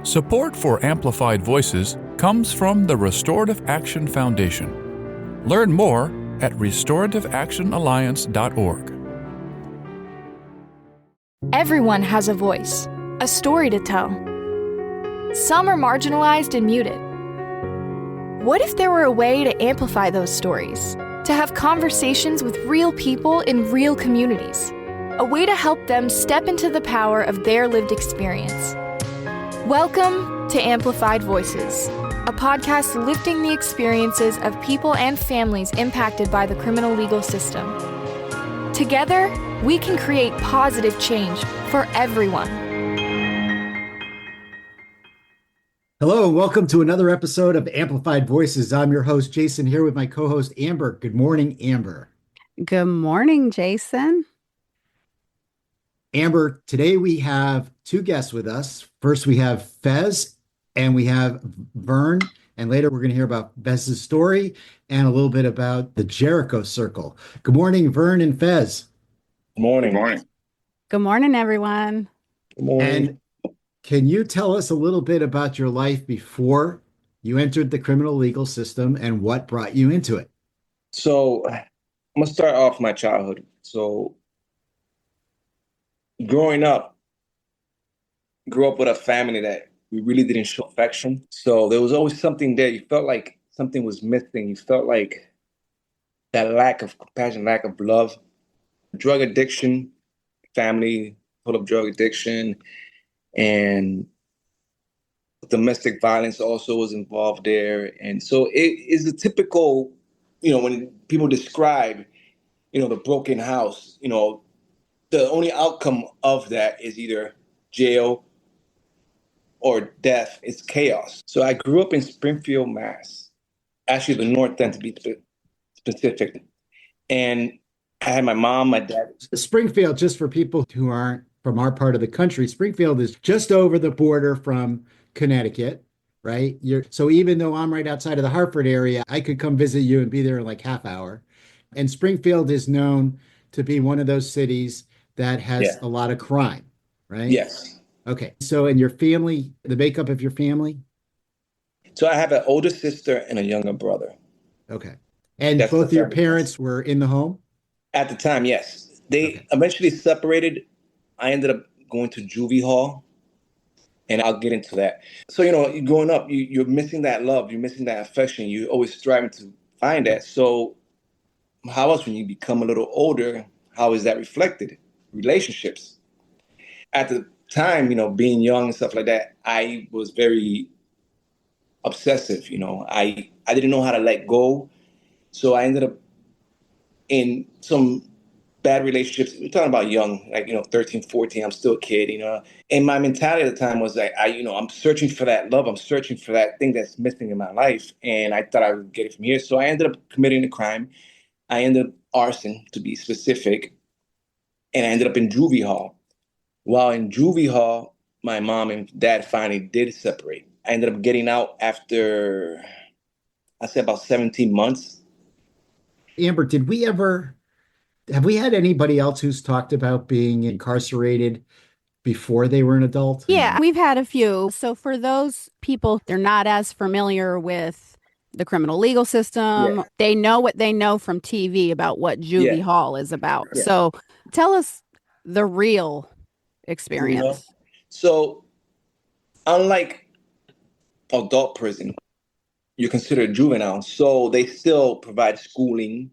Support for Amplified Voices comes from the Restorative Action Foundation. Learn more at restorativeactionalliance.org. Everyone has a voice, a story to tell. Some are marginalized and muted. What if there were a way to amplify those stories? To have conversations with real people in real communities? A way to help them step into the power of their lived experience. Welcome to Amplified Voices, a podcast lifting the experiences of people and families impacted by the criminal legal system. Together, we can create positive change for everyone. Hello, and welcome to another episode of Amplified Voices. I'm your host, Jason, here with my co-host, Amber. Good morning, Amber. Good morning, Jason. Amber, today we have two guests with us. First, we have Fez and we have Vern, and later we're going to hear about Vez's story and a little bit about the Jericho Circle. Good morning, Vern and Fez. Good morning. Good morning. Good morning, everyone. Good morning. And can you tell us a little bit about your life before you entered the criminal legal system and what brought you into it? So I'm going to start off my childhood. So growing up, grew up with a family that we really didn't show affection. So there was always something there. You felt like something was missing. You felt like that lack of compassion, lack of love. Drug addiction, family full of drug addiction, and domestic violence also was involved there. And so it is a typical, when people describe, the broken house, the only outcome of that is either jail or death. It's chaos. So I grew up in Springfield, Mass. Actually, the North End to be specific. And I had my mom, my dad. Springfield, just for people who aren't from our part of the country, Springfield is just over the border from Connecticut, right? So even though I'm right outside of the Hartford area, I could come visit you and be there in like half hour. And Springfield is known to be one of those cities that has a lot of crime, right? Yes. Okay. So in your family, the makeup of your family? So I have an older sister and a younger brother. Okay. And that's both of your parents were in the home? At the time, yes. They eventually separated. I ended up going to juvie hall, and I'll get into that. So, growing up, you're missing that love. You're missing that affection. You're always striving to find that. So how else, when you become a little older, how is that reflected? Relationships. At the time, being young and stuff like that, I was very obsessive. I didn't know how to let go. So I ended up in some bad relationships. We're talking about young, 13, 14. I'm still a kid, And my mentality at the time was like, I'm searching for that love. I'm searching for that thing that's missing in my life. And I thought I would get it from here. So I ended up committing a crime. I ended up arson, to be specific. And I ended up in juvie hall. While in juvie hall, my mom and dad finally did separate. I ended up getting out after, I say, about 17 months. Amber, have we had anybody else who's talked about being incarcerated before they were an adult? Yeah, we've had a few. So for those people, they're not as familiar with the criminal legal system. Yeah. They know what they know from TV about what juvie hall is about. Yeah. So tell us the real experience. So unlike adult prison, you're considered juvenile. So they still provide schooling,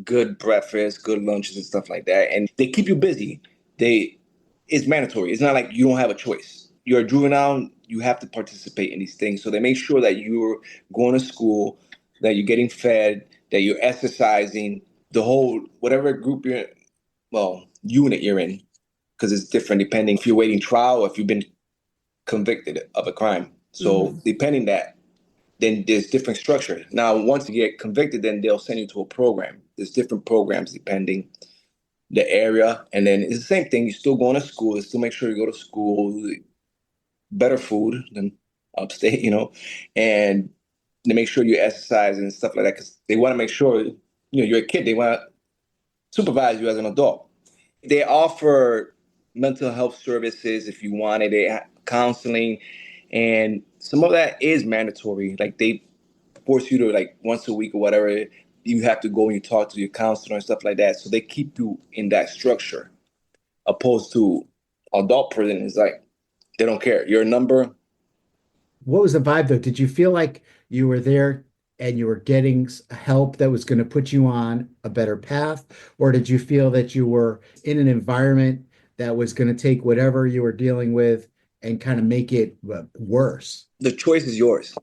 good breakfast, good lunches and stuff like that. And they keep you busy. It's mandatory. It's not like you don't have a choice. You're a juvenile, you have to participate in these things. So they make sure that you're going to school, that you're getting fed, that you're exercising, the whole, whatever group unit you're in, because it's different depending if you're waiting trial or if you've been convicted of a crime. So depending that, then there's different structure. Now, once you get convicted, then they'll send you to a program. There's different programs depending the area. And then it's the same thing. You're still going to school. You still make sure you go to school, better food than upstate, and they make sure you exercise and stuff like that because they want to make sure, you're a kid. They want to supervise you as an adult. They offer mental health services if you want it. They counseling, and some of that is mandatory. Like they force you to, like, once a week or whatever, you have to go and you talk to your counselor and stuff like that. So they keep you in that structure, opposed to adult prison is like, they don't care. Your number. What was the vibe though? Did you feel like you were there and you were getting help that was going to put you on a better path? Or did you feel that you were in an environment that was going to take whatever you were dealing with and kind of make it worse? The choice is yours.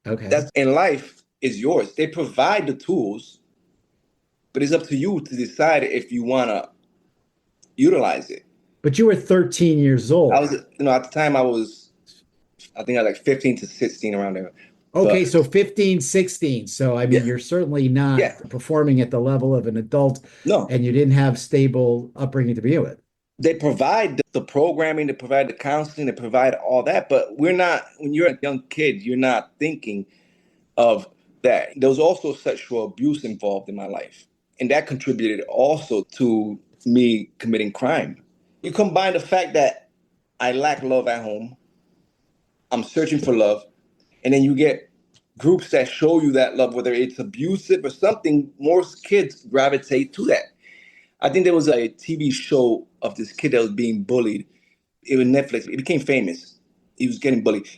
Okay. That's in life is yours. They provide the tools, but it's up to you to decide if you want to utilize it. But you were 13 years old. I was, at the time I think I was like 15 to 16 around there. Okay, so 15, 16. So, I mean, Yeah. you're certainly not performing at the level of an adult. No. And you didn't have stable upbringing to begin with. They provide the programming, they provide the counseling, they provide all that. But when you're a young kid, you're not thinking of that. There was also sexual abuse involved in my life. And that contributed also to me committing crime. You combine the fact that I lack love at home, I'm searching for love, and then you get groups that show you that love, whether it's abusive or something, most kids gravitate to that. I think there was a TV show of this kid that was being bullied. It was Netflix. It became famous. He was getting bullied.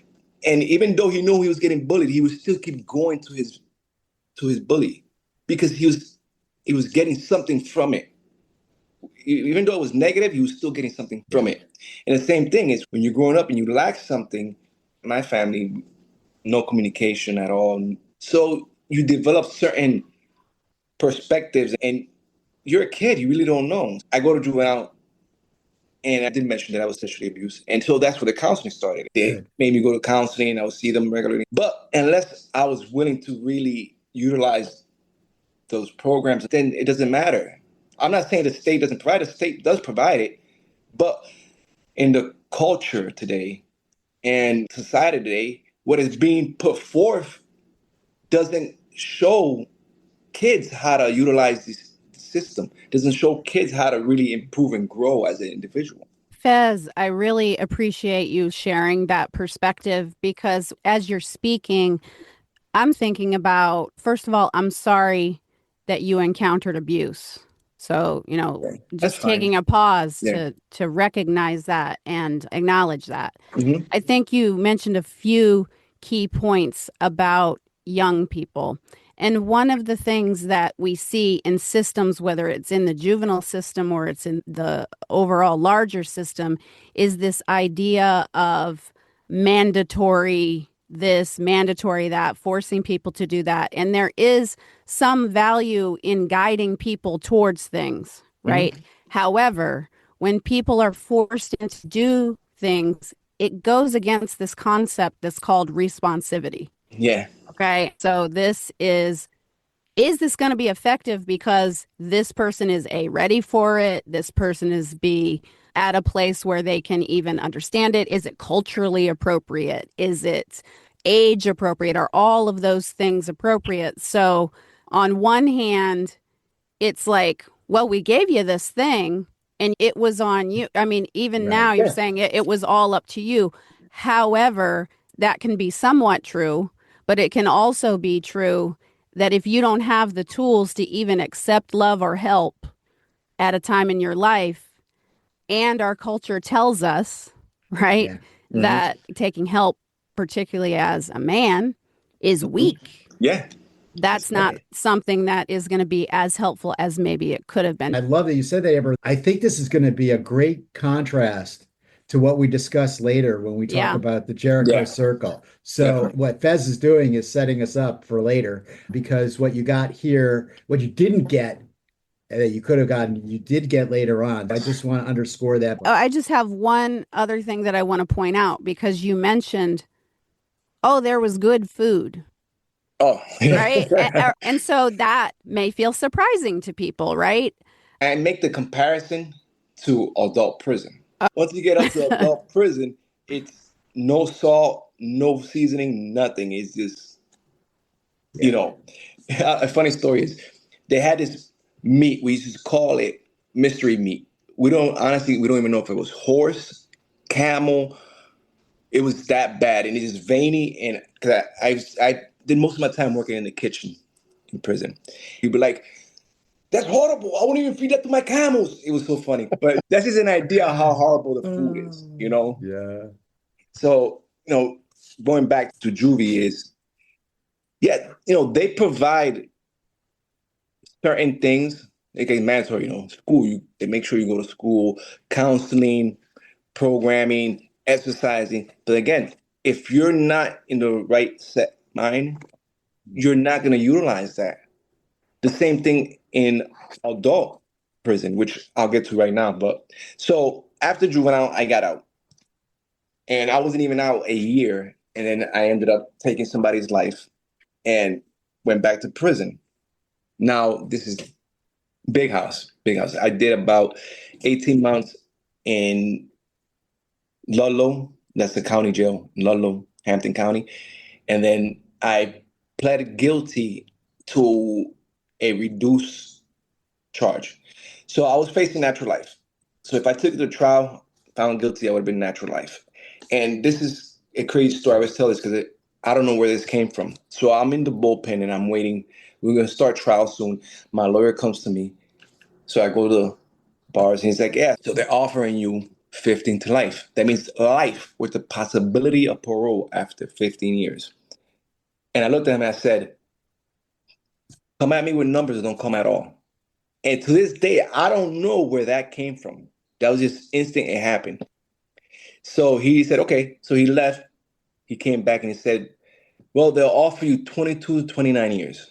And even though he knew he was getting bullied, he would still keep going to his bully because he was getting something from it. Even though it was negative, he was still getting something from it. And the same thing is when you're growing up and you lack something, my family, no communication at all. So you develop certain perspectives and you're a kid, you really don't know. I go to juvenile and I did mention that I was sexually abused. And so that's where the counseling started. They made me go to counseling and I would see them regularly. But unless I was willing to really utilize those programs, then it doesn't matter. I'm not saying the state doesn't provide it. The state does provide it. But in the culture today and society today, what is being put forth doesn't show kids how to utilize this system, doesn't show kids how to really improve and grow as an individual. Fez, I really appreciate you sharing that perspective because as you're speaking, I'm thinking about, first of all, I'm sorry that you encountered abuse. So, just taking a pause to recognize that and acknowledge that. Mm-hmm. I think you mentioned a few key points about young people. And one of the things that we see in systems, whether it's in the juvenile system or it's in the overall larger system, is this idea of mandatory this, mandatory that, forcing people to do that. And there is some value in guiding people towards things, right? Mm-hmm. However, when people are forced to do things, it goes against this concept that's called responsivity. Yeah. Okay. So this is this going to be effective because this person is A, ready for it? This person is B, at a place where they can even understand it? Is it culturally appropriate? Is it age appropriate? Are all of those things appropriate? So on one hand, it's like, well, we gave you this thing and it was on you. I mean, even now you're saying it was all up to you. However, that can be somewhat true, but it can also be true that if you don't have the tools to even accept love or help at a time in your life, and our culture tells us, right, that taking help, particularly as a man, is weak. Yeah. That's not something that is going to be as helpful as maybe it could have been. I love that you said that, Amber. I think this is going to be a great contrast to what we discuss later when we talk about the Jericho Circle. So what Fez is doing is setting us up for later, because what you got here, what you didn't get that you could have gotten, you did get later on. I just want to underscore that. I just have one other thing that I want to point out, because you mentioned, there was good food. Oh, right. And so that may feel surprising to people, right? And make the comparison to adult prison. Once you get up to adult prison, it's no salt, no seasoning, nothing. It's just, a funny story is they had this meat. We used to call it mystery meat. We don't even know if it was horse, camel. It was that bad, and it is veiny. And cause I did most of my time working in the kitchen in prison. He'd be like, "That's horrible. I won't even feed that to my camels." It was so funny, but that's just an idea of how horrible the food is, you know. Yeah. So going back to juvie is, they provide certain things. They get mandatory, school. They make sure you go to school, counseling, programming, exercising. But again, if you're not in the right set mind, you're not going to utilize that. The same thing in adult prison, which I'll get to right now. But so after juvenile, I got out, and I wasn't even out a year, and then I ended up taking somebody's life and went back to prison. Now this is big house. I did about 18 months in Ludlow. That's the county jail, Ludlow, Hampton County. And then I pled guilty to a reduced charge. So I was facing natural life. So if I took it to trial, found guilty, I would have been natural life. And this is a crazy story. I always tell this because I don't know where this came from. So I'm in the bullpen and I'm waiting. We're going to start trial soon. My lawyer comes to me. So I go to bars and he's like, yeah, so they're offering you 15 to life. That means life with the possibility of parole after 15 years. And I looked at him and I said, come at me with numbers or don't come at all. And to this day, I don't know where that came from. That was just instant. It happened. So he said, okay. So he left. He came back and he said, well, they'll offer you 22 to 29 years.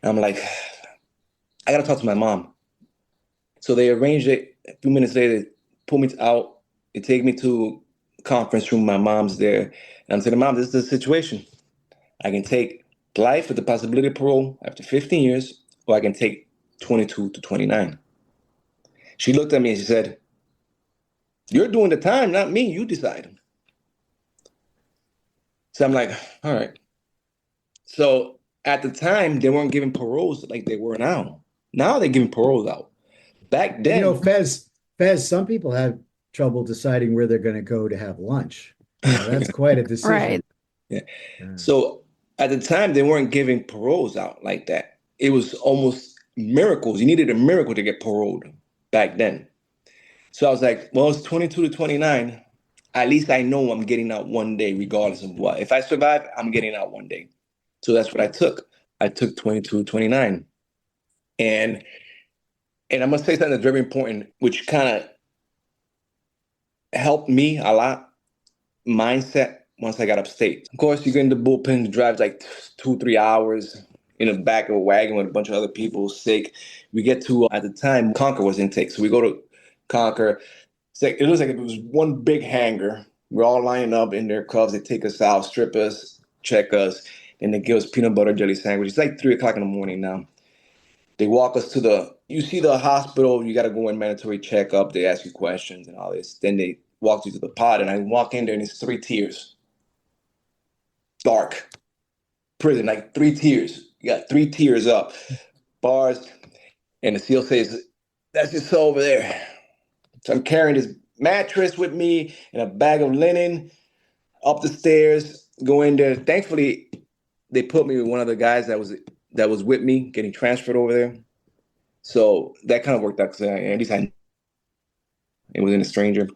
And I'm like, I got to talk to my mom. So they arranged it. A few minutes later, they pull me out. They take me to a conference room. My mom's there. And I'm saying, Mom, this is the situation. I can take life with the possibility of parole after 15 years, or I can take 22 to 29. She looked at me and she said, you're doing the time, not me. You decide. So I'm like, all right. So at the time, they weren't giving paroles like they were now. Now they're giving paroles out. Back then, Fez, some people have trouble deciding where they're going to go to have lunch. That's quite a decision. Right. Yeah. So at the time, they weren't giving paroles out like that. It was almost miracles. You needed a miracle to get paroled back then. So I was like, well, it's 22 to 29. At least I know I'm getting out one day, regardless of what. If I survive, I'm getting out one day. So that's what I took. I took 22 to 29. And I must say something that's very important, which kind of helped me a lot. Mindset once I got upstate. Of course, you get in the bullpen, drive like 2-3 hours in the back of a wagon with a bunch of other people sick. We get to, at the time, Concord was intake. So we go to Concord. It looks like it was one big hangar. We're all lining up in their cuffs. They take us out, strip us, check us, and they give us peanut butter jelly sandwich. It's like 3 o'clock in the morning now. They walk us to you see the hospital, you got to go in mandatory checkup. They ask you questions and all this. Then they walk you to the pod, and I walk in there, and it's 3 tiers. Dark. Prison, like 3 tiers. You got 3 tiers up. Bars. And the SEAL says, that's your cell over there. So I'm carrying this mattress with me and a bag of linen up the stairs, go in there. Thankfully, they put me with one of the guys that was with me getting transferred over there. So that kind of worked out because at least it wasn't a stranger.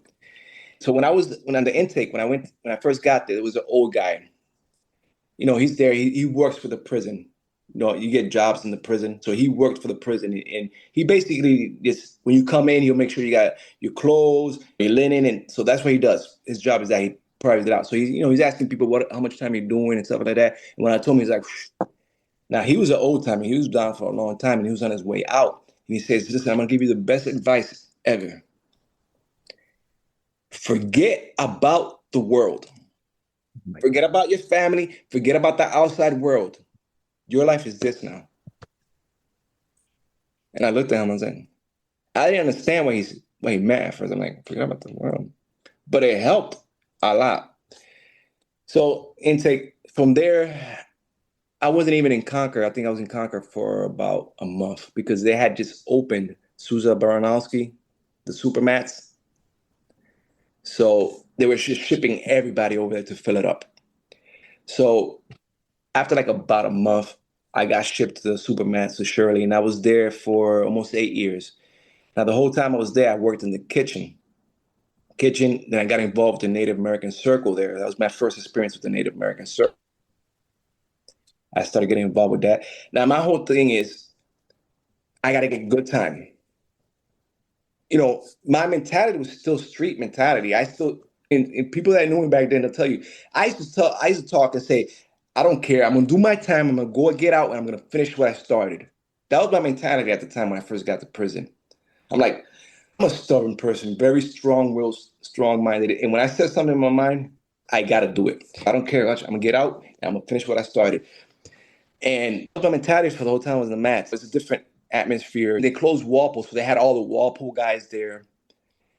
So when on the intake, when I first got there, it was an old guy. He's there. He works for the prison. You get jobs in the prison. So he worked for the prison, and he basically just, when you come in, he'll make sure you got your clothes, your linen, and so that's what he does. His job is that he privates it out. So he's asking people how much time you're doing and stuff like that. And when I told him, he's like, now he was an old timer. He was down for a long time, and he was on his way out. And he says, listen, I'm gonna give you the best advice ever. Forget about the world. Forget about your family. Forget about the outside world. Your life is this now. And I looked at him and I was like, I didn't understand what he meant at first. I'm like, forget about the world. But it helped a lot. So intake, from there, I wasn't even in Concord. I think I was in Concord for about a month because they had just opened Sousa Baranowski, the Supermats. So they were just shipping everybody over there to fill it up. So after like about a month, I got shipped to the Supermats to Shirley, and I was there for almost 8 years. Now, the whole time I was there, I worked in the kitchen. Then I got involved in Native American Circle there. That was my first experience with the Native American Circle. I started getting involved with that. Now, my whole thing is I got to get good time. You know, my mentality was still street mentality. And people that knew me back then, they'll tell you, I used to talk and say, I don't care. I'm going to do my time. I'm going to go get out and I'm going to finish what I started. That was my mentality at the time when I first got to prison. I'm like, I'm a stubborn person, very strong-willed, strong-minded. And when I set something in my mind, I got to do it. I don't care much. I'm going to get out and I'm going to finish what I started. And my mentality for the whole time was the mats. It's a different atmosphere. They closed Walpole, so they had all the Walpole guys there.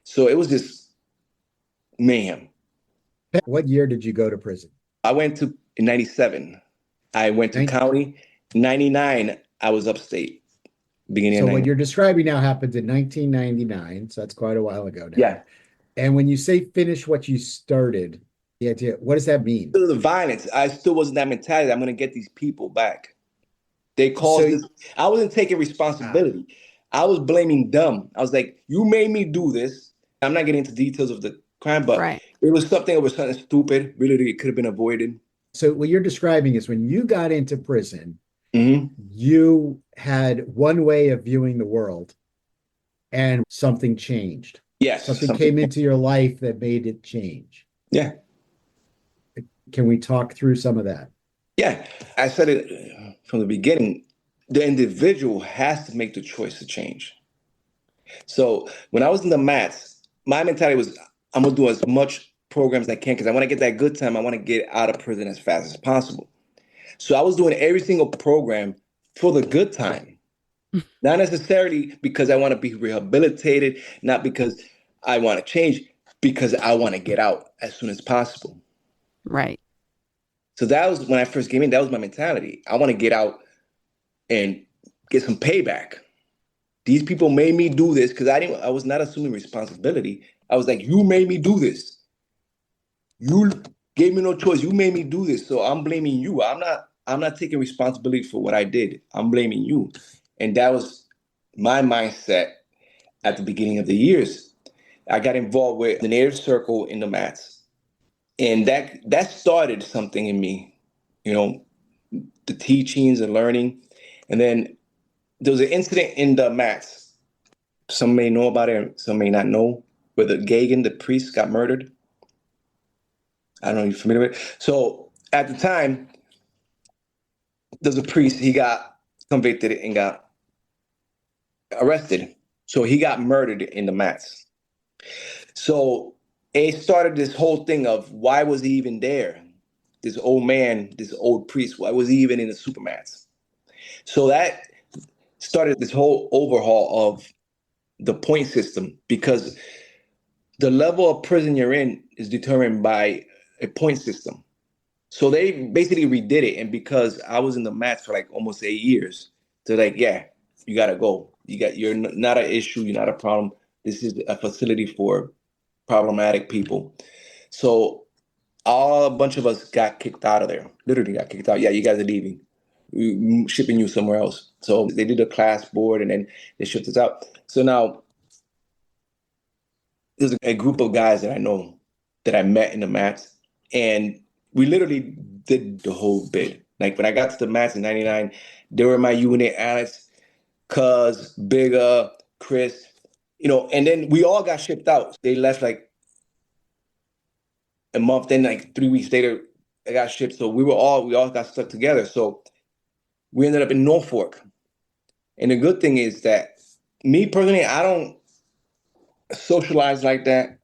So it was just mayhem. What year did you go to prison? I went to in 97. I went to county. 99, I was upstate. Beginning so of what you're describing now happened in 1999. So that's quite a while ago now. Yeah. And when you say finish what you started, the idea, what does that mean? The violence, I still wasn't that mentality. I'm going to get these people back. They caused this. I wasn't taking responsibility. I was blaming them. I was like, you made me do this. I'm not getting into details of the crime, but it was something stupid. Really, it could have been avoided. So what you're describing is when you got into prison, you had one way of viewing the world and something changed. Yes. Something came into your life that made it change. Yeah. Can we talk through some of that? Yeah. I said it from the beginning. The individual has to make the choice to change. So when I was in the mats, my mentality was, I'm going to do as much programs as I can because I want to get that good time. I want to get out of prison as fast as possible. So I was doing every single program for the good time. Not necessarily because I want to be rehabilitated, not because I want to change, because I want to get out as soon as possible. Right. So that was when I first came in, that was my mentality. I want to get out and get some payback. These people made me do this because I was not assuming responsibility. I was like, you made me do this. You gave me no choice. You made me do this. So I'm blaming you. I'm not taking responsibility for what I did. I'm blaming you. And that was my mindset at the beginning of the years. I got involved with the Native Circle in the mats. And that started something in me, you know, the teachings and learning. And then there was an incident in the mats. Some may know about it, some may not know, where the Gagan, the priest, got murdered. I don't know if you're familiar with it. So at the time, there's a priest, he got convicted and got arrested. So he got murdered in the mats. So it started this whole thing of why was he even there? This old man, this old priest, why was he even in the supermats? So that started this whole overhaul of the point system, because the level of prison you're in is determined by a point system. So they basically redid it. And because I was in the mats for like almost 8 years, they're like, yeah, you got to go. You're not an issue. You're not a problem. This is a facility for problematic people. So a bunch of us got kicked out of there. Literally got kicked out. Yeah, you guys are leaving. We're shipping you somewhere else. So they did a class board and then they shipped us out. So now there's a group of guys that I know that I met in the mats, and we literally did the whole bid. Like when I got to the mats in 99, they were my unit, Alex, Cuz, Bigger, Chris, you know, and then we all got shipped out. They left like a month, then like 3 weeks later, I got shipped. So we all got stuck together. So we ended up in Norfolk. And the good thing is that me personally, I don't socialize like that.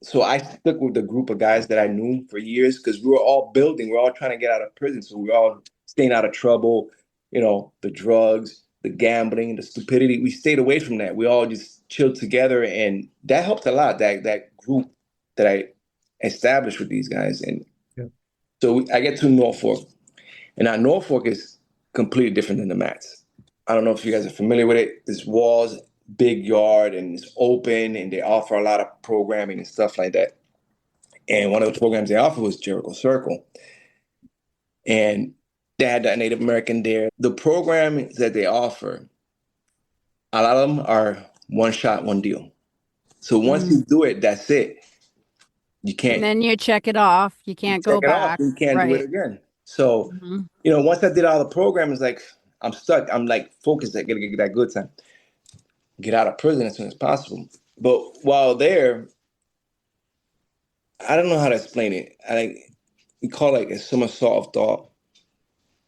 So I stuck with the group of guys that I knew for years because we were all building. We're all trying to get out of prison. So we're all staying out of trouble, you know, the drugs, the gambling, the stupidity. We stayed away from that. We all just chilled together. And that helped a lot, that group that I established with these guys. And so I get to Norfolk. And now Norfolk is completely different than the mats. I don't know if you guys are familiar with it. There's walls, big yard and it's open and they offer a lot of programming and stuff like that. And one of the programs they offered was Jericho Circle. And they had that Native American there. The programs that they offer, a lot of them are one shot, one deal. So once you do it, that's it. You can't. And then you check it off. You can't go back. You can't do it again. So, once I did all the programs, like I'm stuck. I'm like focused. I gotta get that good time. Get out of prison as soon as possible. But while there, I don't know how to explain it. We call it like a somersault of thought,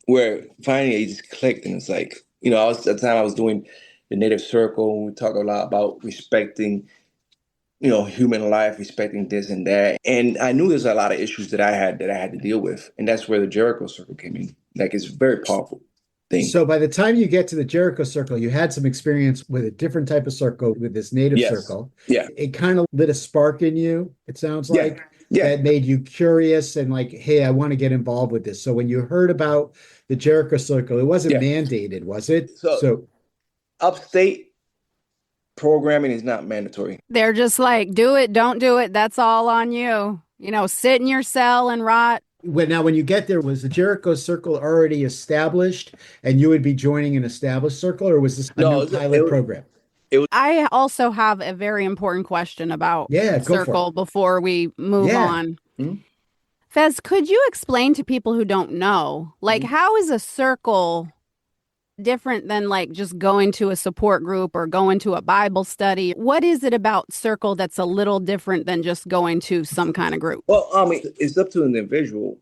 where finally it just clicked, and it's like, at the time I was doing the Native Circle. We talk a lot about respecting, human life, respecting this and that. And I knew there's a lot of issues that I had to deal with. And that's where the Jericho Circle came in. Like, it's a very powerful thing. So by the time you get to the Jericho Circle, you had some experience with a different type of circle, with this Native Circle. Yeah. It kind of lit a spark in you, it sounds like. That made you curious and like, hey, I want to get involved with this. So when you heard about the Jericho Circle, it wasn't mandated, was it? So upstate programming is not mandatory. They're just like, do it, don't do it. That's all on you. Sit in your cell and rot. When you get there, was the Jericho Circle already established and you would be joining an established circle, or was this a new pilot program? I also have a very important question about Circle before we move on. Mm-hmm. Fez, could you explain to people who don't know, like, how is a circle different than like just going to a support group or going to a Bible study? What is it about Circle that's a little different than just going to some kind of group? Well, it's up to the individual.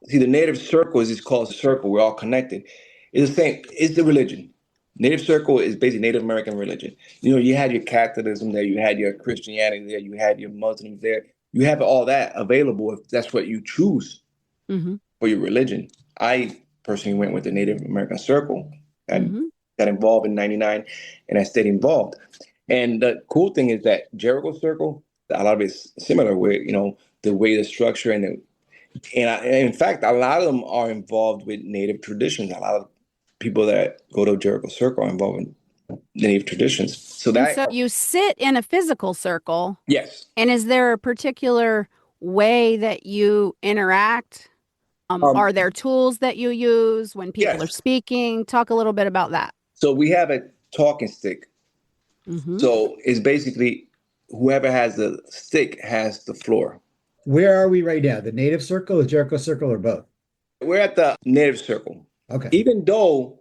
See, the Native Circle is called a circle. We're all connected. It's the same. It's the religion. Native Circle is basically Native American religion. You had your Catholicism there, you had your Christianity there, you had your Muslims there. You have all that available if that's what you choose for your religion. I personally went with the Native American Circle and got involved in '99, and I stayed involved. And the cool thing is that Jericho Circle, a lot of it's similar with, the way the structure and in fact, a lot of them are involved with Native traditions. A lot of people that go to Jericho Circle are involved in Native traditions. So you sit in a physical circle. Yes. And is there a particular way that you interact? Are there tools that you use when people are speaking? Talk a little bit about that. So we have a talking stick. So it's basically whoever has the stick has the floor. Where are we right now? The Native Circle, the Jericho Circle, or both? We're at the Native Circle. Okay. Even though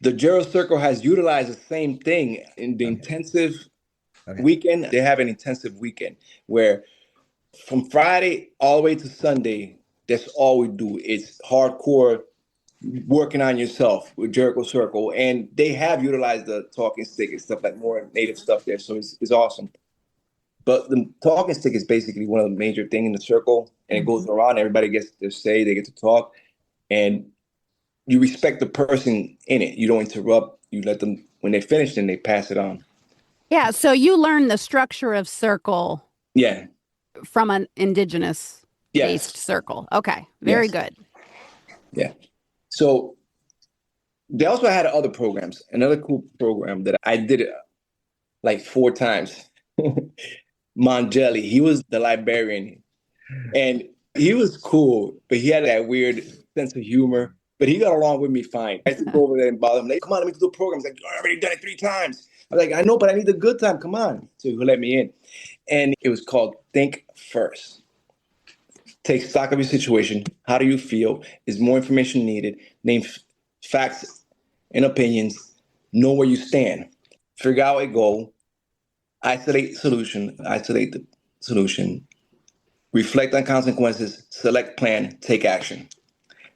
the Jericho Circle has utilized the same thing in the intensive weekend, they have an intensive weekend where from Friday all the way to Sunday, that's all we do. It's hardcore working on yourself with Jericho Circle. And they have utilized the talking stick and stuff, like more Native stuff there. So it's awesome. But the talking stick is basically one of the major things in the circle. And it goes around, everybody gets their say, they get to talk. And you respect the person in it. You don't interrupt. You let them, when they finish, then they pass it on. Yeah, so you learn the structure of circle from an indigenous-based circle. Okay, very good. Yeah. So they also had other programs. Another cool program that I did like 4 times. Mangeli, he was the librarian. And he was cool, but he had that weird sense of humor. But he got along with me fine. I used to go over there and bother him. Like, come on, let me do the program. He's like, I already done it 3 times. I was like, I know, but I need a good time. Come on. So he let me in. And it was called Think First. Take stock of your situation. How do you feel? Is more information needed? Name facts and opinions. Know where you stand. Figure out a goal. Isolate the solution. Reflect on consequences. Select plan. Take action.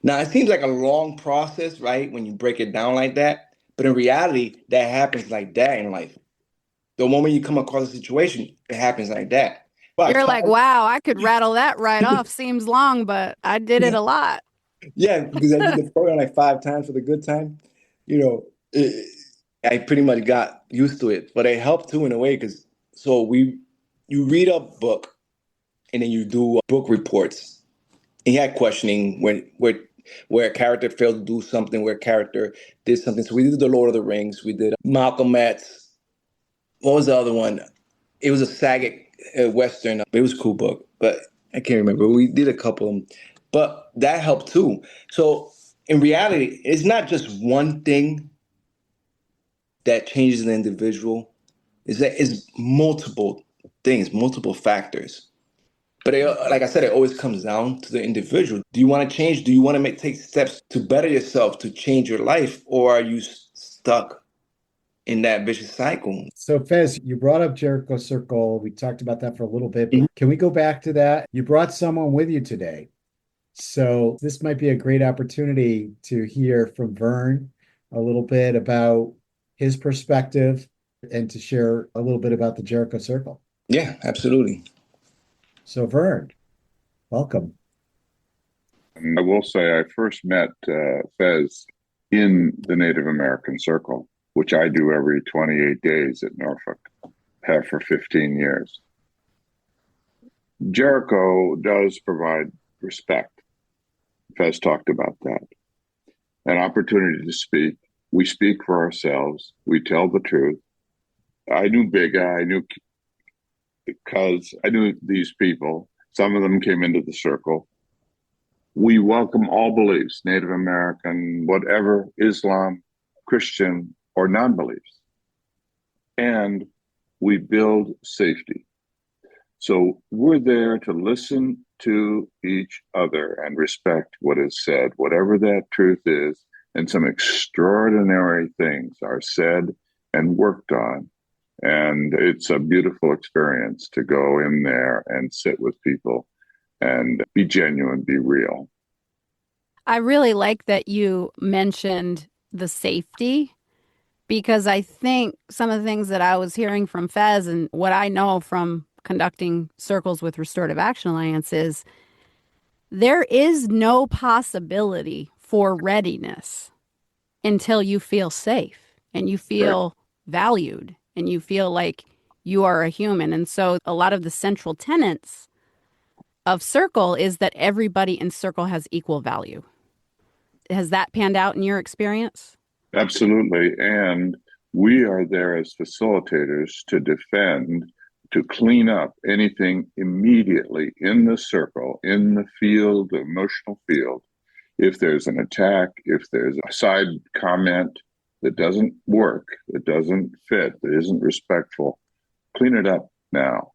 Now, it seems like a long process, right, when you break it down like that. But in reality, that happens like that in life. The moment you come across a situation, it happens like that. But you're like, wow, I could rattle that right off. Seems long, but I did it a lot. Yeah, because I did the program like 5 times for the good time. I pretty much got used to it. But it helped too in a way because you read a book and then you do book reports. And you had questioning where where a character failed to do something, where a character did something. So we did the Lord of the Rings. We did Malcolm X. What was the other one? It was a Saget Western. It was a cool book, but I can't remember. We did a couple of them, but that helped too. So in reality, it's not just one thing that changes an individual. It's multiple things, multiple factors. But like I said, it always comes down to the individual. Do you want to change? Do you want to take steps to better yourself, to change your life? Or are you stuck in that vicious cycle? So Fez, you brought up Jericho Circle. We talked about that for a little bit, but can we go back to that? You brought someone with you today. So this might be a great opportunity to hear from Vern a little bit about his perspective and to share a little bit about the Jericho Circle. Yeah, absolutely. So Vern, welcome. I will say I first met Fez in the Native American Circle, which I do every 28 days at Norfolk, have for 15 years. Jericho does provide respect. Fez talked about that. An opportunity to speak. We speak for ourselves. We tell the truth. I knew Biga. Because I knew these people. Some of them came into the circle. We welcome all beliefs, Native American, whatever, Islam, Christian, or non-beliefs. And we build safety. So we're there to listen to each other and respect what is said, whatever that truth is. And some extraordinary things are said and worked on. And it's a beautiful experience to go in there and sit with people and be genuine, be real. I really like that you mentioned the safety, because I think some of the things that I was hearing from Fez and what I know from conducting circles with Restorative Action Alliance is there is no possibility for readiness until you feel safe and you feel valued and you feel like you are a human. And so a lot of the central tenets of Circle is that everybody in Circle has equal value. Has that panned out in your experience? Absolutely. And we are there as facilitators to defend, to clean up anything immediately in the circle, in the field, the emotional field. If there's an attack, if there's a side comment that doesn't work, that doesn't fit, that isn't respectful, clean it up now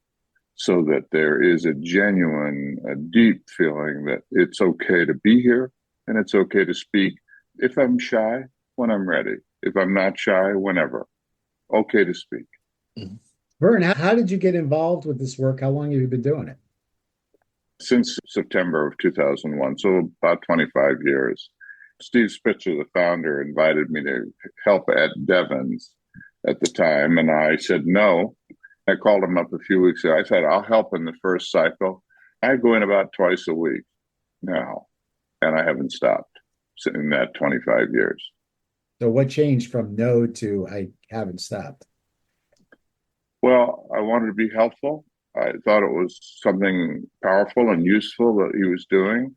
so that there is a genuine, a deep feeling that it's okay to be here and it's okay to speak. If I'm shy, when I'm ready. If I'm not shy, whenever. Okay to speak. Mm-hmm. Vern, how did you get involved with this work? How long have you been doing it? Since September of 2001, so about 25 years. Steve Spitzer, the founder, invited me to help at Devon's at the time, and I said no. I called him up a few weeks ago. I said, I'll help in the first cycle. I go in about twice a week now, and I haven't stopped in that 25 years. So what changed from no to I haven't stopped? Well, I wanted to be helpful. I thought it was something powerful and useful that he was doing,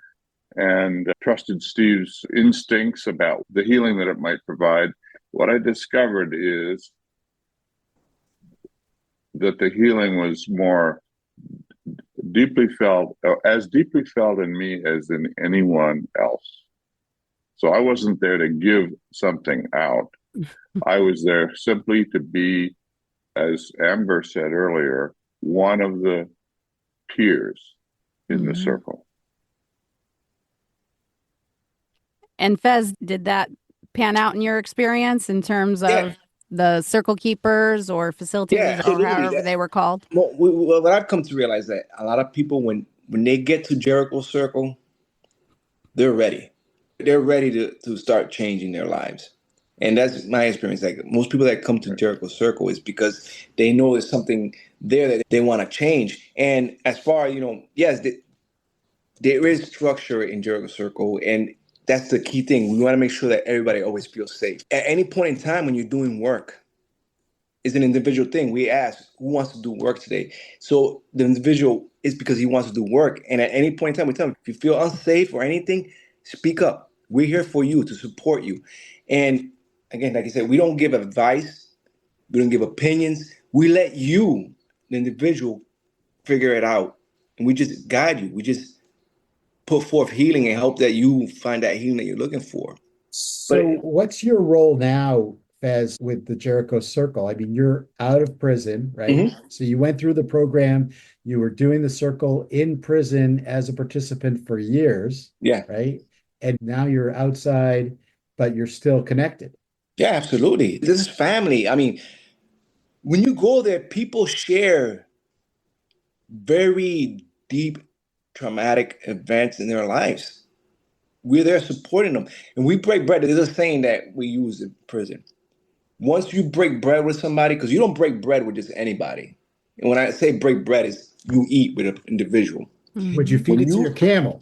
and trusted Steve's instincts about the healing that it might provide. What I discovered is that the healing was more deeply felt, as deeply felt in me as in anyone else. So I wasn't there to give something out. I was there simply to be, as Amber said earlier, one of the peers in the circle. And Fez, did that pan out in your experience in terms of the circle keepers or facilitators or however they were called? Well, what I've come to realize that a lot of people, when they get to Jericho Circle, they're ready. They're ready to start changing their lives. And that's my experience. Like most people that come to Jericho Circle is because they know there's something there that they want to change. And as far, yes, there is structure in Jericho Circle, and that's the key thing. We want to make sure that everybody always feels safe. At any point in time when you're doing work, it's an individual thing. We ask, who wants to do work today? So the individual is because he wants to do work. And at any point in time, we tell them, if you feel unsafe or anything, Speak up. We're here for you, to support you. And again, like I said, we don't give advice. We don't give opinions. We let you, the individual, figure it out. And we just guide you. We just put forth healing and hope that you find that healing that you're looking for. So what's your role now, Fez, with the Jericho Circle? I mean, you're out of prison, right? Mm-hmm. So you went through the program, you were doing the circle in prison as a participant for years, Yeah. right? And now you're outside, but you're still connected. Yeah, absolutely. This is family. I mean, when you go there, people share very deep traumatic events in their lives. We're there supporting them. And we break bread. There's a saying that we use in prison. Once you break bread with somebody, because you don't break bread with just anybody. And when I say break bread, is you eat with an individual. Would you feed it to your camel?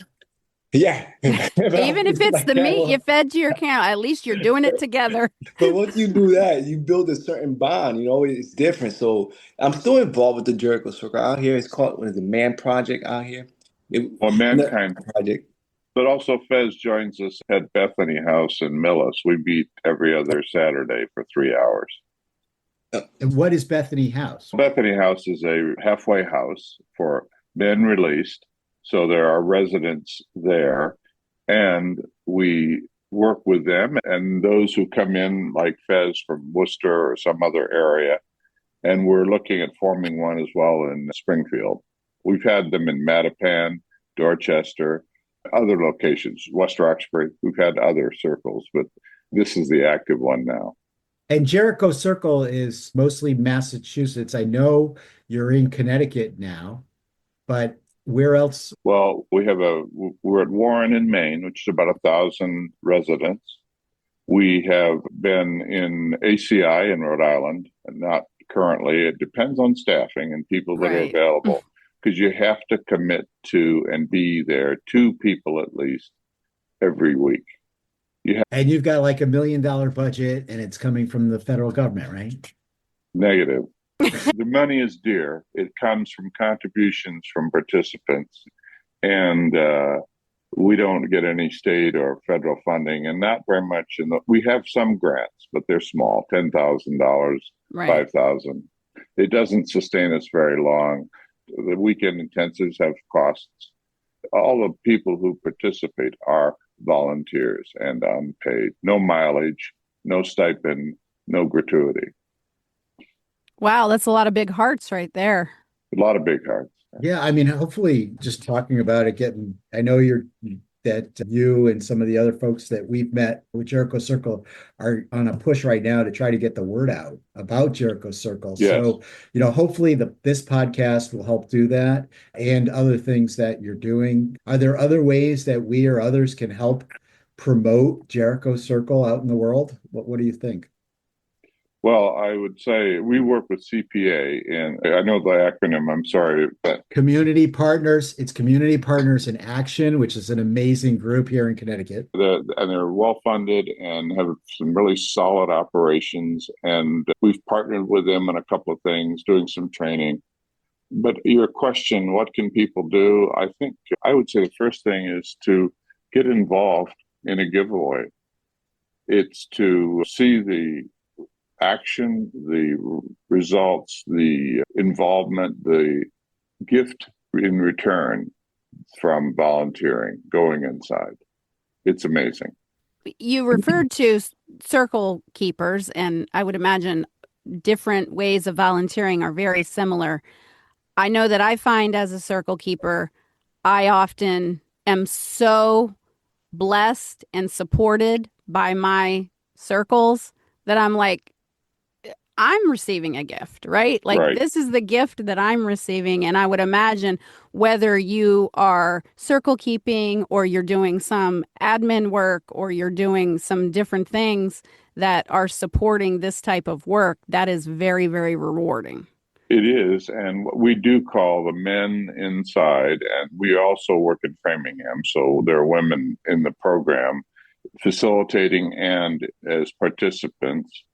Yeah. Even if it's the meat you fed to your camel, at least you're doing it together. But once you do that, you build a certain bond. It's different. So I'm still involved with the Jericho Circle out here. It's called, what is it, Man Project out here? Mankind Project. But also Fez joins us at Bethany House in Millis. We meet every other Saturday for 3 hours. And what is Bethany House? Bethany House is a halfway house for men released. So there are residents there, and we work with them and those who come in, like Fez from Worcester or some other area. And we're looking at forming one as well in Springfield. We've had them in Mattapan, Dorchester, other locations, West Roxbury. We've had other circles, but this is the active one now. And Jericho Circle is mostly Massachusetts. I know you're in Connecticut now, but where else? Well, we're at Warren in Maine, which is about 1,000 residents. We have been in ACI in Rhode Island, and not currently. It depends on staffing and people that are available, because you have to commit to and be there 2 people at least every week. And you've got like $1 million budget, and it's coming from the federal government, right? Negative. The money is dear. It comes from contributions from participants, and we don't get any state or federal funding, and not very much. We have some grants, but they're small, $10,000, $5,000. It doesn't sustain us very long. The weekend intensives have costs. All the people who participate are volunteers and unpaid. No mileage, no stipend, no gratuity. Wow, that's a lot of big hearts right there. A lot of big hearts. Yeah, I mean, hopefully just talking about it, I know that you and some of the other folks that we've met with Jericho Circle are on a push right now to try to get the word out about Jericho Circle. Yes. So, hopefully this podcast will help do that, and other things that you're doing. Are there other ways that we or others can help promote Jericho Circle out in the world? What do you think? Well, I would say we work with CPA, and I know the acronym, I'm sorry, but Community Partners. It's Community Partners in Action, which is an amazing group here in Connecticut. And they're well-funded and have some really solid operations, and we've partnered with them on a couple of things, doing some training. But your question, what can people do? I think I would say the first thing is to get involved in a giveaway. It's to see the action, the results, the involvement, the gift in return from volunteering, going inside. It's amazing. You referred to circle keepers, and I would imagine different ways of volunteering are very similar. I know that I find as a circle keeper, I often am so blessed and supported by my circles that I'm like, I'm receiving a gift, right? Like This is the gift that I'm receiving. And I would imagine whether you are circle keeping or you're doing some admin work or you're doing some different things that are supporting this type of work, that is very, very rewarding. It is. And what we do call the men inside, and we also work in Framingham. So there are women in the program facilitating and as participants.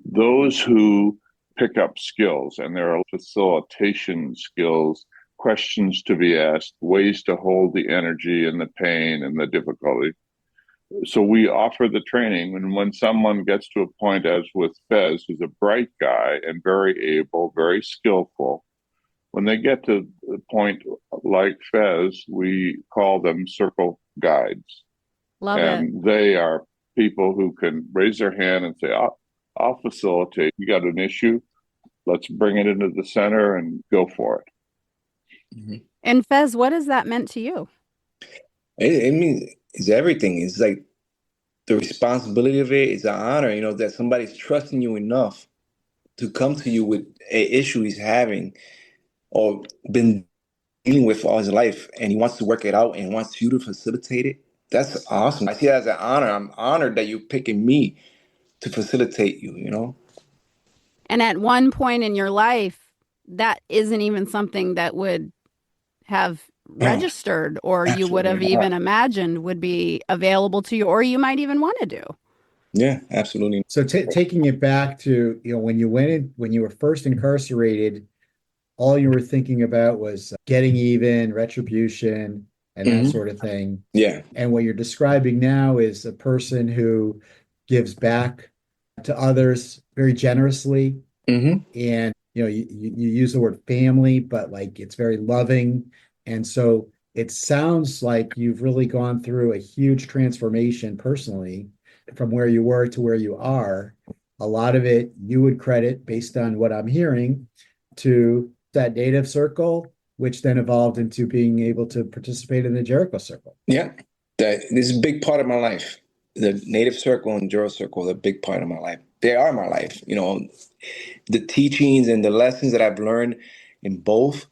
Those who pick up skills, and there are facilitation skills, questions to be asked, ways to hold the energy and the pain and the difficulty. So we offer the training, and when someone gets to a point, as with Fez, who's a bright guy and very able, very skillful, when they get to the point like Fez, we call them circle guides. Love it. And they are people who can raise their hand and say, I'll facilitate. You got an issue? Let's bring it into the center and go for it. Mm-hmm. And Fez, what has that meant to you? I mean, it's everything. It's like the responsibility of it is an honor, that somebody's trusting you enough to come to you with an issue he's having or been dealing with all his life, and he wants to work it out and wants you to facilitate it. That's awesome. I see that as an honor. I'm honored that you're picking me to facilitate you. And at one point in your life, that isn't even something that would have registered or you would have even imagined would be available to you, or you might even want to do. Yeah, absolutely. So taking it back to, when you were first incarcerated, all you were thinking about was getting even, retribution, and that sort of thing. Yeah. And what you're describing now is a person who gives back to others very generously. And, you use the word family, but like it's very loving. And so it sounds like you've really gone through a huge transformation personally from where you were to where you are. A lot of it you would credit, based on what I'm hearing, to that native circle, which then evolved into being able to participate in the Jericho Circle. Yeah, this is a big part of my life. The native circle and Jericho Circle are a big part of my life. They are my life. The teachings and the lessons that I've learned in both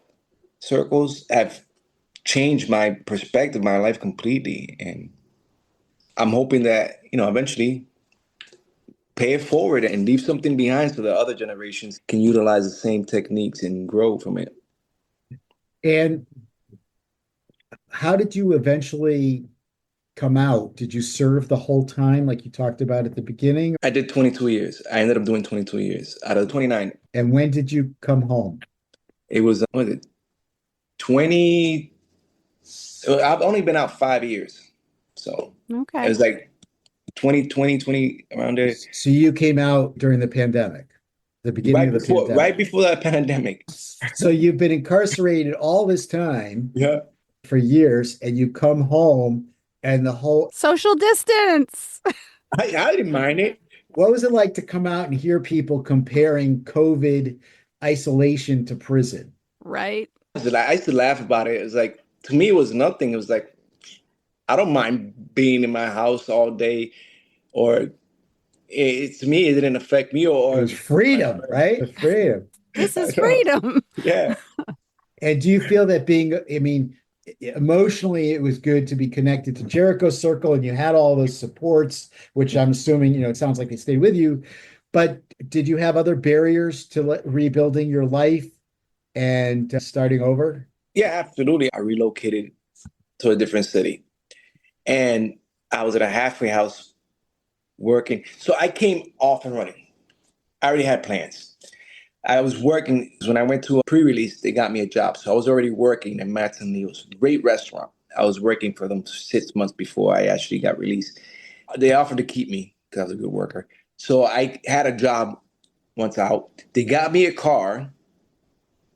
circles have changed my perspective, my life completely. And I'm hoping that, eventually pay it forward and leave something behind so that other generations can utilize the same techniques and grow from it. And how did you eventually come out? Did you serve the whole time like you talked about at the beginning? I did 22 years. I ended up doing 22 years out of 29. And when did you come home? It was, 20. I've only been out 5 years. So okay. It was like 20, around there. So you came out during the pandemic, the beginning of the pandemic. Right before that pandemic. So you've been incarcerated all this time. Yeah. For years, and you come home and the whole social distance. I didn't mind it. What was it like to come out and hear people comparing COVID isolation to prison? Right. I used to laugh about it. It was like, to me, it was nothing. It was like, I don't mind being in my house all day, or to me, it didn't affect me. Or it was freedom, right? Freedom. This is freedom. Yeah. And do you feel that emotionally, it was good to be connected to Jericho Circle, and you had all those supports, which I'm assuming, it sounds like they stayed with you. But did you have other barriers to rebuilding your life and starting over? Yeah, absolutely. I relocated to a different city, and I was at a halfway house working. So I came off and running. I already had plans. I was working. When I went to a pre-release, they got me a job. So I was already working at Matt's and Leo's, great restaurant. I was working for them 6 months before I actually got released. They offered to keep me because I was a good worker. So I had a job once out. They got me a car.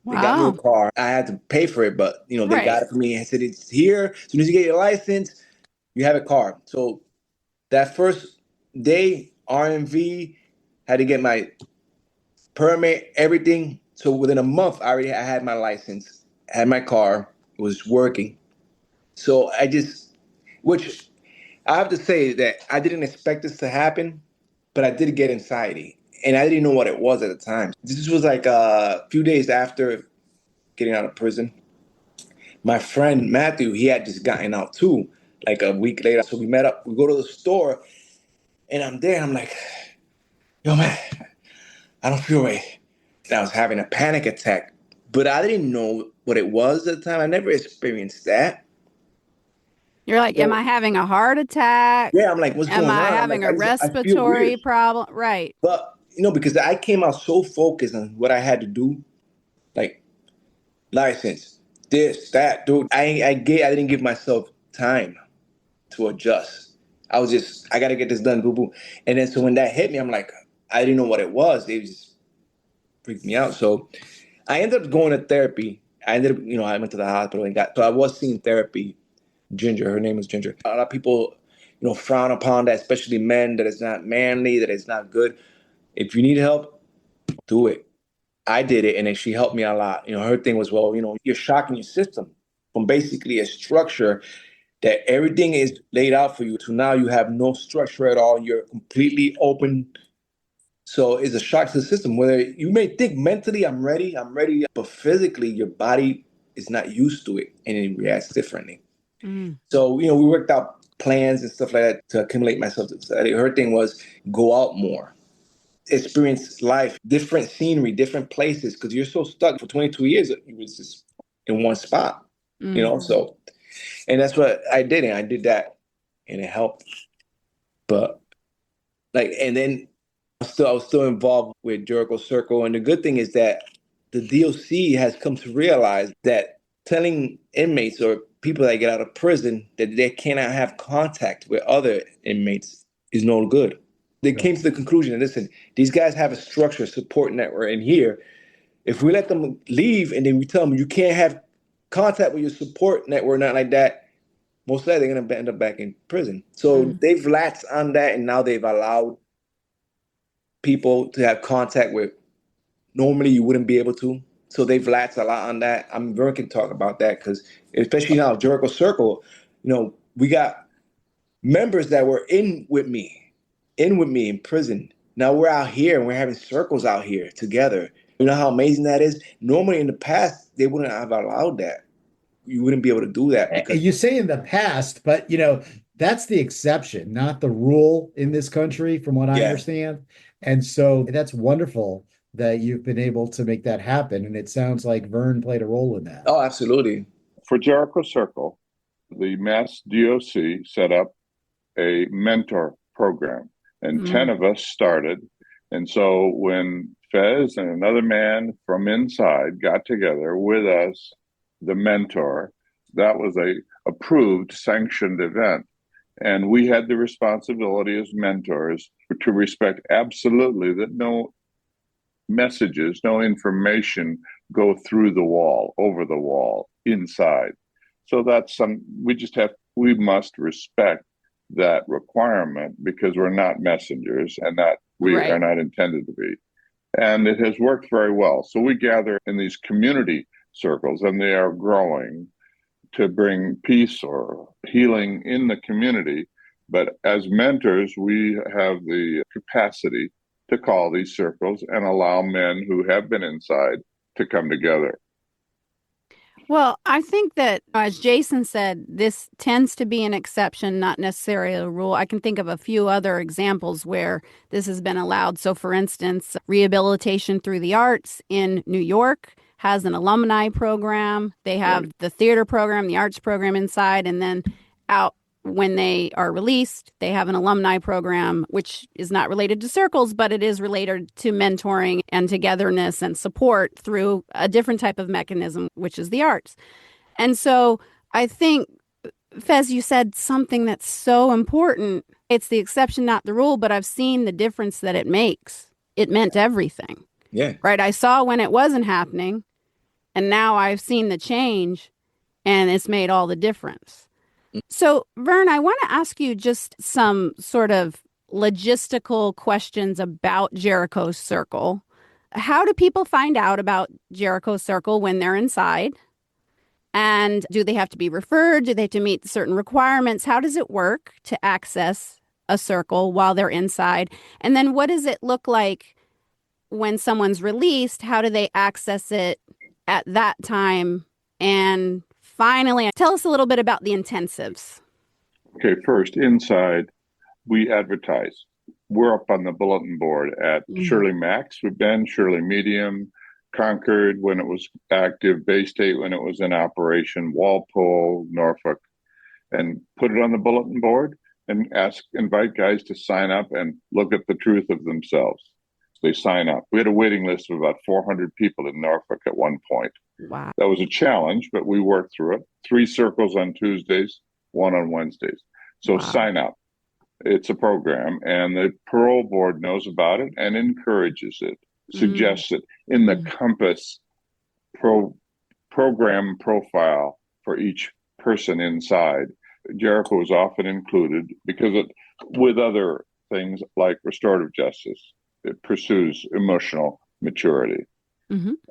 Wow. They got me a car. I had to pay for it, but they got it for me and said, it's here. As soon as you get your license, you have a car. So that first day, RMV, had to get my permit, everything. So within a month, I had my license, had my car, was working. So which I have to say that I didn't expect this to happen, but I did get anxiety, and I didn't know what it was at the time. This was like a few days after getting out of prison. My friend Matthew, he had just gotten out too, like a week later. So we met up, we go to the store, and I'm there, I'm like, yo, man, I don't feel right. I was having a panic attack, but I didn't know what it was at the time. I never experienced that. You're like, am I having a heart attack? Yeah, I'm like, what's going on? Am I having a respiratory problem? Right. But, because I came out so focused on what I had to do, like license, this, that, dude. I didn't give myself time to adjust. I got to get this done, boo boo. And then so when that hit me, I'm like, I didn't know what it was. They just freaked me out. So I ended up going to therapy. I went to the hospital so I was seeing therapy. Ginger, her name is Ginger. A lot of people, frown upon that, especially men, that it's not manly, that it's not good. If you need help, do it. I did it, and then she helped me a lot. Her thing was, well, you're shocking your system from basically a structure that everything is laid out for you to now you have no structure at all. You're completely open. So it's a shock to the system. Whether you may think mentally, I'm ready, but physically, your body is not used to it, and it reacts differently. So, we worked out plans and stuff like that to accumulate myself. Her thing was go out more, experience life, different scenery, different places, because you're so stuck for 22 years. It was just in one spot, so, and that's what I did. And I did that and it helped. But and then I was still involved with Jericho Circle. And the good thing is that the DOC has come to realize that telling inmates or people that get out of prison that they cannot have contact with other inmates is no good. They came to the conclusion, listen, these guys have a structure, support network in here. If we let them leave and then we tell them you can't have contact with your support network, not like that, most likely they're going to end up back in prison. So they've latched on that, and now they've allowed people to have contact with normally you wouldn't be able to. So they've latched a lot on that. Vern can talk about that because especially now, Jericho Circle, we got members that were in with me in prison. Now we're out here and we're having circles out here together. You know how amazing that is? Normally in the past, they wouldn't have allowed that. You wouldn't be able to do that. Because you say in the past, but that's the exception, not the rule in this country, from what I understand. And so that's wonderful that you've been able to make that happen. And it sounds like Vern played a role in that. Oh, absolutely. For Jericho Circle, the Mass DOC set up a mentor program, and 10 of us started. And so when Fez and another man from inside got together with us, the mentor, that was a approved, sanctioned event. And we had the responsibility as mentors to respect absolutely that no messages, no information go through the wall, over the wall, inside. So that's we must respect that requirement because we're not messengers and that we are not intended to be. And it has worked very well. So we gather in these community circles, and they are growing to bring peace or healing in the community. But as mentors, we have the capacity to call these circles and allow men who have been inside to come together. Well, I think that, as Jason said, this tends to be an exception, not necessarily a rule. I can think of a few other examples where this has been allowed. So, for instance, Rehabilitation Through the Arts in New York has an alumni program. They have the theater program, the arts program inside, and then out when they are released, they have an alumni program, which is not related to circles, but it is related to mentoring and togetherness and support through a different type of mechanism, which is the arts. And so I think, Fez, you said something that's so important. It's the exception, not the rule, but I've seen the difference that it makes. It meant everything. Yeah. Right? I saw when it wasn't happening, and now I've seen the change, and it's made all the difference. So, Vern, I want to ask you just some sort of logistical questions about Jericho Circle. How do people find out about Jericho Circle when they're inside? And do they have to be referred? Do they have to meet certain requirements? How does it work to access a circle while they're inside? And then what does it look like when someone's released? How do they access it at that time? And finally, tell us a little bit about the intensives. Okay, first, inside, we advertise. We're up on the bulletin board at Shirley Max. We've been Shirley Medium, Concord when it was active, Bay State when it was in operation, Walpole, Norfolk, and put it on the bulletin board and invite guys to sign up and look at the truth of themselves. They sign up. We had a waiting list of about 400 people in Norfolk at one point. Wow. That was a challenge, but we worked through it. 3 circles on Tuesdays, 1 on Wednesdays. So sign up. It's a program, and the parole board knows about it and encourages it, suggests it in the Compass program profile for each person inside. Jericho is often included because with other things like restorative justice, it pursues emotional maturity.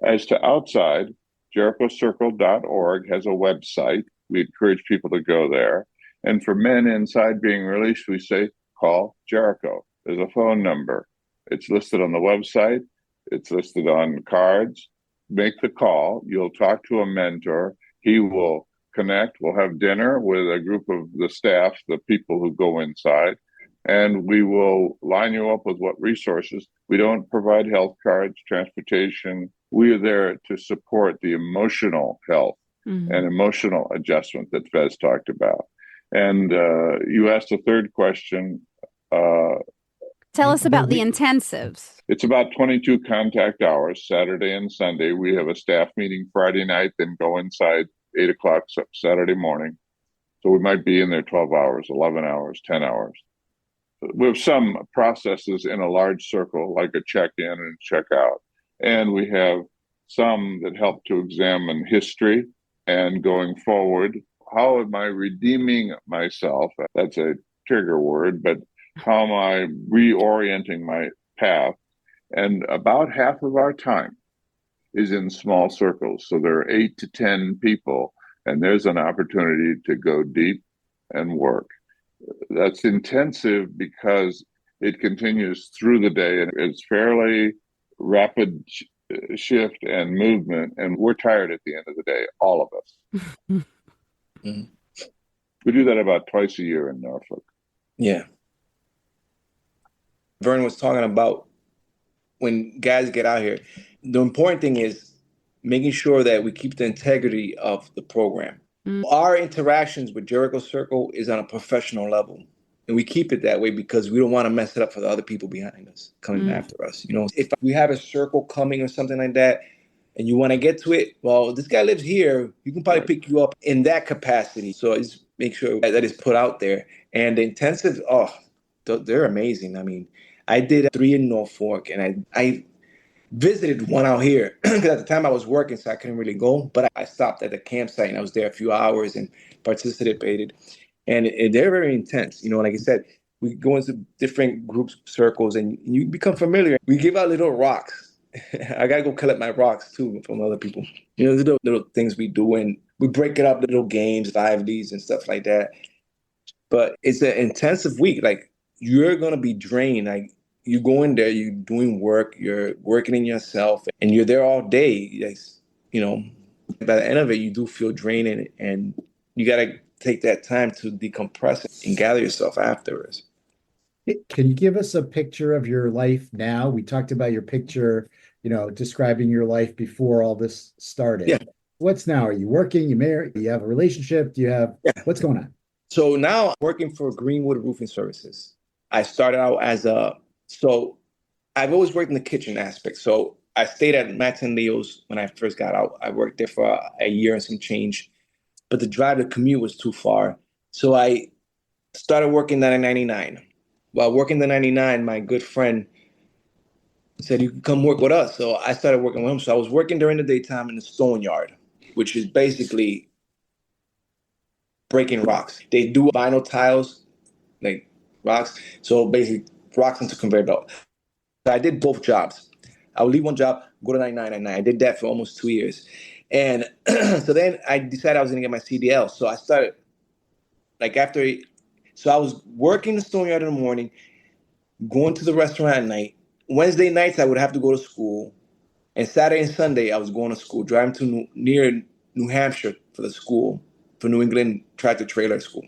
As to outside, JerichoCircle.org has a website. We encourage people to go there. And for men inside being released, we say, call Jericho. There's a phone number. It's listed on the website. It's listed on cards. Make the call. You'll talk to a mentor. He will connect. We'll have dinner with a group of the staff, the people who go inside, and we will line you up with what resources. We don't provide health cards, transportation. We are there to support the emotional health and emotional adjustment that Fez talked about. And you asked a third question. Tell us about the intensives. It's about 22 contact hours, Saturday and Sunday. We have a staff meeting Friday night, then go inside 8 o'clock Saturday morning. So we might be in there 12 hours, 11 hours, 10 hours. We have some processes in a large circle, like a check-in and check-out. And we have some that help to examine history and going forward. How am I redeeming myself? That's a trigger word, but how am I reorienting my path? And about half of our time is in small circles. So there are 8 to 10 people, and there's an opportunity to go deep and work. That's intensive because it continues through the day, and it's fairly rapid shift and movement, and we're tired at the end of the day, all of us. We do that about twice a year in Norfolk. Yeah. Vern was talking about when guys get out here, the important thing is making sure that we keep the integrity of the program. Our interactions with Jericho Circle is on a professional level. And we keep it that way because we don't want to mess it up for the other people behind us coming after us. You know, if we have a circle coming or something like that, and you want to get to it, well, this guy lives here. You can probably pick you up in that capacity. So just make sure that is put out there. And the intensive, they're amazing. I mean, I did 3 in Norfolk, and I visited one out here because at the time I was working, so I couldn't really go. But I stopped at the campsite, and I was there a few hours and participated. And they're very intense. You know, like I said, we go into different groups, circles, and you become familiar. We give out little rocks. I got to go collect my rocks, too, from other people. You know, the little things we do, and we break it up, little games, livelies, and stuff like that. But it's an intensive week. Like, you're going to be drained. Like, you go in there, you're doing work, you're working in yourself, and you're there all day. Like, you know, by the end of it, you do feel drained, and you got to take that time to decompress and gather yourself afterwards. Can you give us a picture of your life now? We talked about your picture, you know, describing your life before all this started. Yeah. What's now? Are you working? You married? Do you have a relationship? Do you have, what's going on? So now I'm working for Greenwood Roofing Services. I started out so I've always worked in the kitchen aspect. So I stayed at Max and Leo's when I first got out. I worked there for a year and some change, but the drive to commute was too far. So I started working at 99. While working the 99, my good friend said, you can come work with us. So I started working with him. So I was working during the daytime in the stone yard, which is basically breaking rocks. They do vinyl tiles, like rocks. So basically rocks into conveyor belt. So I did both jobs. I would leave one job, go to 99. I did that for almost 2 years. And so then I decided I was going to get my CDL. So I started so I was working the stone yard in the morning, going to the restaurant at night. Wednesday nights, I would have to go to school. And Saturday and Sunday, I was going to school, driving to near New Hampshire for the school, for New England Tractor Trailer School.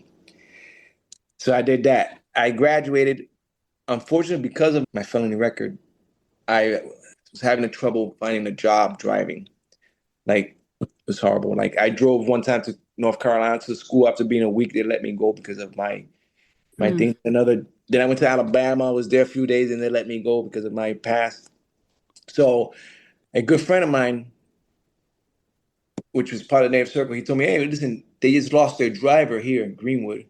So I did that. I graduated. Unfortunately, because of my felony record, I was having trouble finding a job driving. Like, it was horrible. Like, I drove one time to North Carolina to the school. After being a week, they let me go because of my thing. Then I went to Alabama. I was there a few days, and they let me go because of my past. So a good friend of mine, which was part of the Native Circle, he told me, hey, listen, they just lost their driver here in Greenwood.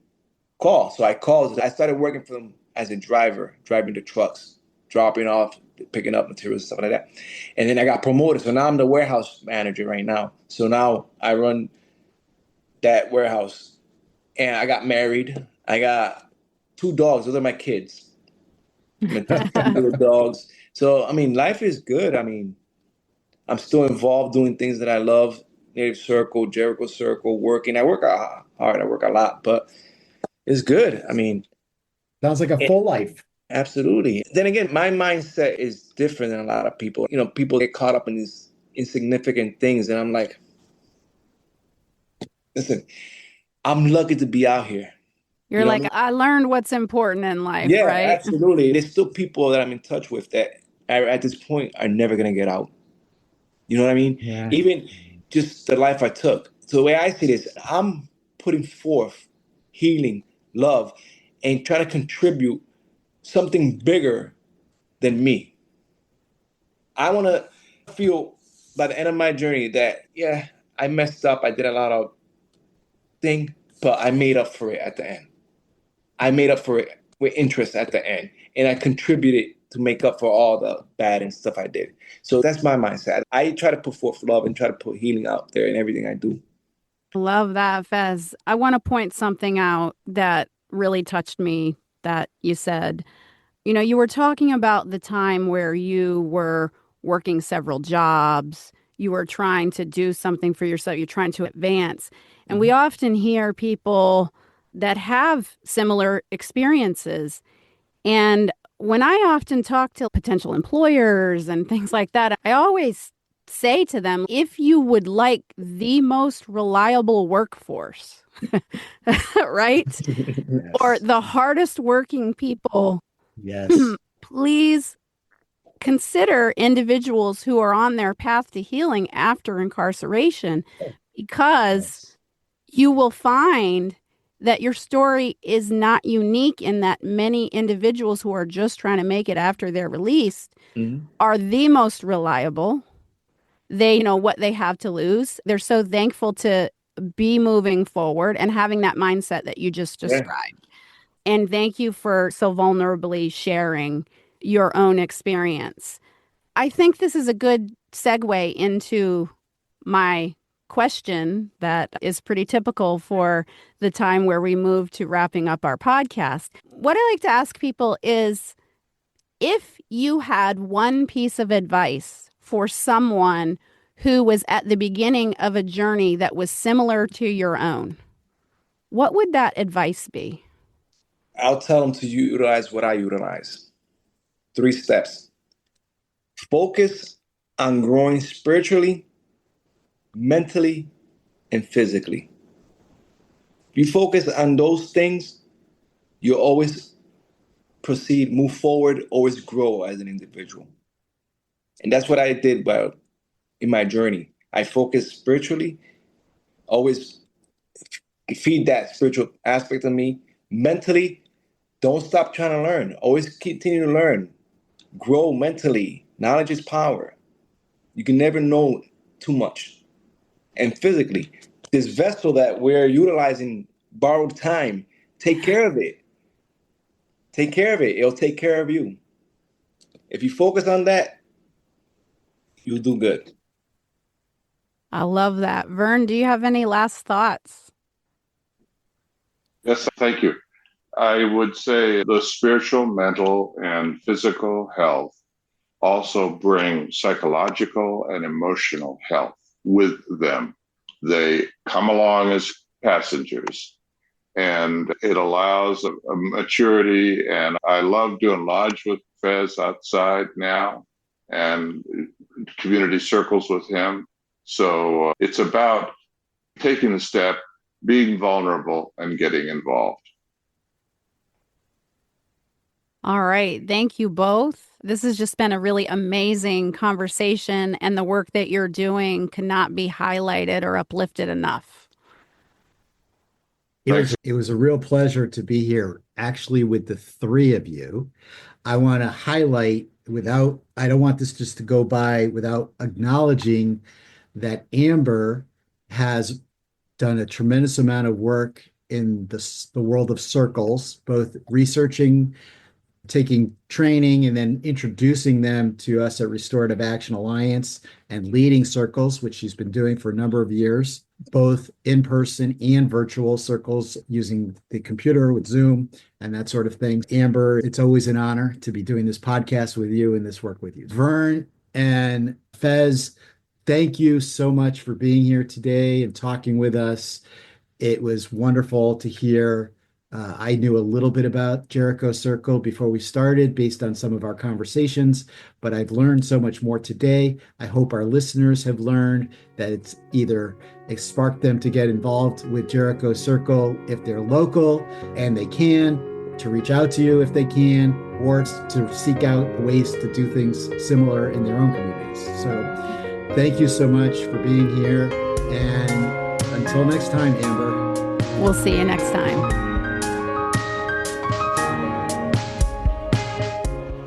call. So I called. I started working for them as a driver, driving the trucks, dropping off, picking up materials, stuff like that. And then I got promoted. So now I'm the warehouse manager right now. So now I run that warehouse. And I got married. I got 2 dogs. Those are my kids. Little dogs. So, I mean, life is good. I mean, I'm still involved doing things that I love. Native Circle, Jericho Circle, working. I work hard. I work a lot, but it's good. I mean, Sounds like a full life. absolutely. Then again, my mindset is different than a lot of people. You know, people get caught up in these insignificant things, and I'm like, listen, I'm lucky to be out here. You're You know like, what I learned what's important in life, Yeah, right? absolutely. There's still people that I'm in touch with that at this point are never going to get out. You know what I mean? Yeah. Even just the life I took. So the way I see this, I'm putting forth healing, love, and trying to contribute something bigger than me. I want to feel by the end of my journey that, yeah, I messed up. I did a lot of things, but I made up for it at the end. I made up for it with interest at the end. And I contributed to make up for all the bad and stuff I did. So that's my mindset. I try to put forth love and try to put healing out there in everything I do. Love that, Fez. I want to point something out that really touched me that you said. You know, you were talking about the time where you were working several jobs, you were trying to do something for yourself, you're trying to advance. And we often hear people that have similar experiences. And when I often talk to potential employers and things like that, I always say to them, if you would like the most reliable workforce, right? Yes. Or the hardest working people, Yes. please consider individuals who are on their path to healing after incarceration, because you will find that your story is not unique in that many individuals who are just trying to make it after they're released are the most reliable. They know what they have to lose. They're so thankful to be moving forward and having that mindset that you just described. And thank you for so vulnerably sharing your own experience. I think this is a good segue into my question that is pretty typical for the time where we move to wrapping up our podcast. What I like to ask people is, if you had one piece of advice for someone who was at the beginning of a journey that was similar to your own, what would that advice be? I'll tell them to utilize what I utilize. 3 steps. Focus on growing spiritually, mentally, and physically. If you focus on those things, you'll always proceed, move forward, always grow as an individual. And that's what I did in my journey. I focused spiritually, always feed that spiritual aspect of me. Mentally, don't stop trying to learn. Always continue to learn. Grow mentally. Knowledge is power. You can never know too much. And physically, this vessel that we're utilizing, borrowed time, take care of it. Take care of it. It'll take care of you. If you focus on that, you'll do good. I love that. Vern, do you have any last thoughts? Yes, thank you. I would say the spiritual, mental, and physical health also bring psychological and emotional health with them. They come along as passengers, and it allows a maturity. And I love doing lodge with Fez outside now and community circles with him. So it's about taking the step, being vulnerable, and getting involved. All right. Thank you both. This has just been a really amazing conversation, and the work that you're doing cannot be highlighted or uplifted enough. It was a real pleasure to be here, actually, with the 3 of you. I want to highlight, I don't want this just to go by without acknowledging that Amber has done a tremendous amount of work in the world of circles, both researching, taking training, and then introducing them to us at Restorative Action Alliance, and leading circles, which she's been doing for a number of years, both in-person and virtual circles using the computer with Zoom and that sort of thing. Amber, it's always an honor to be doing this podcast with you and this work with you. Vern and Fez, thank you so much for being here today and talking with us. It was wonderful to hear. I knew a little bit about Jericho Circle before we started based on some of our conversations, but I've learned so much more today. I hope our listeners have learned that it's either sparked them to get involved with Jericho Circle if they're local and they can, to reach out to you if they can, or to seek out ways to do things similar in their own communities. So thank you so much for being here. And until next time, Amber. We'll see you next time.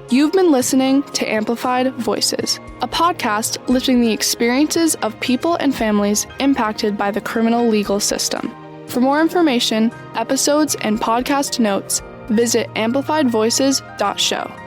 You've been listening to Amplified Voices, a podcast lifting the experiences of people and families impacted by the criminal legal system. For more information, episodes, and podcast notes, visit amplifiedvoices.show.